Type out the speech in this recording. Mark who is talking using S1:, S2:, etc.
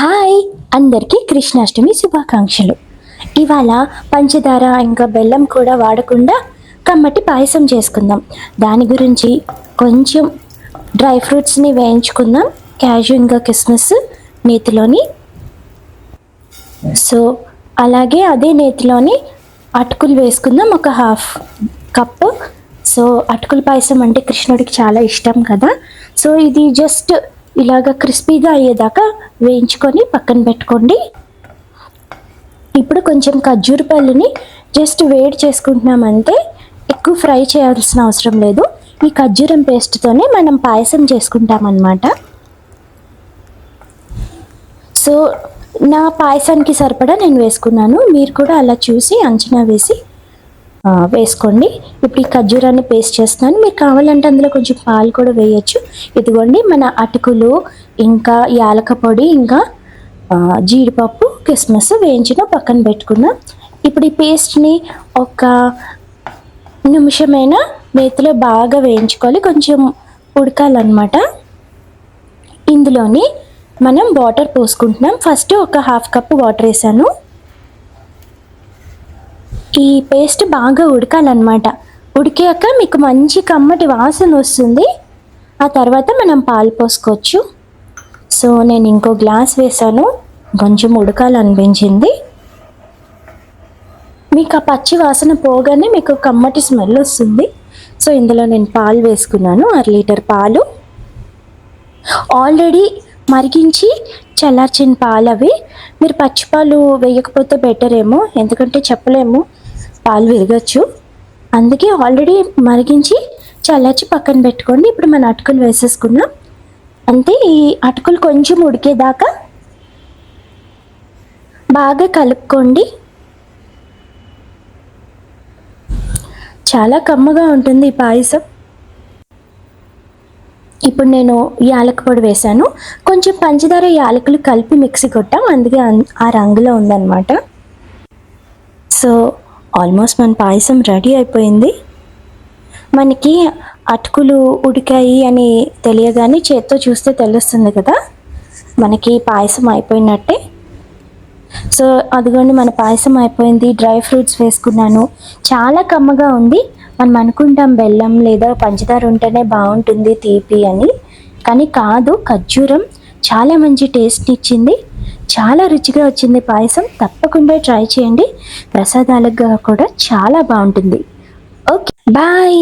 S1: Hi, అందరికీ కృష్ణాష్టమి శుభాకాంక్షలు. ఇవాళ పంచదార ఇంకా బెల్లం కూడా వాడకుండా కమ్మటి పాయసం చేసుకుందాం. దాని గురించి కొంచెం డ్రై ఫ్రూట్స్ని వేయించుకుందాం. క్యాషు ఇంకా కిస్మిస్ నేతిలోని. సో అలాగే అదే నేతిలోని అటుకులు వేసుకుందాం, ఒక హాఫ్ కప్పు. సో అటుకుల పాయసం అంటే కృష్ణుడికి చాలా ఇష్టం కదా. సో ఇది జస్ట్ ఇలాగ క్రిస్పీగా అయ్యేదాకా వేయించుకొని పక్కన పెట్టుకోండి. ఇప్పుడు కొంచెం ఖర్జూర పళ్ళుని జస్ట్ వేడి చేసుకుంటున్నామంటే, ఎక్కువ ఫ్రై చేయాల్సిన అవసరం లేదు. ఈ ఖర్జూరం పేస్ట్తోనే మనం పాయసం చేసుకుంటామన్నమాట. సో నా పాయసానికి సరిపడా నేను వేసుకున్నాను. మీరు కూడా అలా చూసి అంచనా వేసి వేసుకోండి. ఇప్పుడు ఈ ఖర్జూరాన్ని పేస్ట్ చేస్తున్నాను. మీకు కావాలంటే అందులో కొంచెం పాలు కూడా వేయచ్చు. ఇదిగోండి మన అటుకులు, ఇంకా యాలక పొడి, ఇంకా జీడిపప్పు, కిస్మిస్ వేయించిన పక్కన పెట్టుకున్నాం. ఇప్పుడు ఈ పేస్ట్ని ఒక నిమిషమైనా నేతిలో బాగా వేయించుకోవాలి, కొంచెం ఉడకాలన్నమాట. ఇందులోని మనం వాటర్ పోసుకుంటున్నాం. ఫస్ట్ ఒక హాఫ్ కప్ వాటర్ వేసాను. ఈ పేస్ట్ బాగా ఉడకాలన్నమాట. ఉడికాక మీకు మంచి కమ్మటి వాసన వస్తుంది. ఆ తర్వాత మనం పాలు పోసుకోవచ్చు. సో నేను ఇంకో గ్లాస్ వేసాను, కొంచెం ఉడకాలనిపించింది. మీకు ఆ పచ్చి వాసన పోగానే మీకు కమ్మటి స్మెల్ వస్తుంది. సో ఇందులో నేను పాలు వేసుకున్నాను, 1/2 లీటర్ పాలు. ఆల్రెడీ మరిగించి చల్లార్చిన పాలు అవి. మీరు పచ్చిపాలు వేయకపోతే బెటర్ ఏమో, ఎందుకంటే చెప్పలేము, పాలు విరగచ్చు. అందుకే ఆల్రెడీ మరిగించి చల్లార్చి పక్కన పెట్టుకోండి. ఇప్పుడు మన అటుకులు వేసేసుకున్నాం. అంతే, ఈ అటుకులు కొంచెం ఉడికేదాకా బాగా కలుపుకోండి. చాలా కమ్మగా ఉంటుంది ఈ పాయసం. ఇప్పుడు నేను యాలక పొడి వేసాను, కొంచెం పంచదార యాలకులు కలిపి మిక్సీ కొట్టాం, అందుకే ఆ రంగులో ఉందన్నమాట. సో ఆల్మోస్ట్ మన పాయసం రెడీ అయిపోయింది. మనకి అటుకులు ఉడికాయి అని తెలియగానే చేత్తో చూస్తే తెలుస్తుంది కదా, మనకి పాయసం అయిపోయినట్టే. సో అదిగోండి, మన పాయసం అయిపోయింది. డ్రై ఫ్రూట్స్ వేసుకున్నాను, చాలా కమ్మగా ఉంది. మనం అనుకుంటాం బెల్లం లేదా పంచదార ఉంటేనే బాగుంటుంది తీపి అని, కానీ కాదు, ఖర్జూరం చాలా మంచి టేస్ట్ ఇచ్చింది. చాలా రుచిగా వచ్చింది పాయసం. తప్పకుండా ట్రై చేయండి. ప్రసాదాలుగా కూడా చాలా బాగుంటుంది. Okay, bye.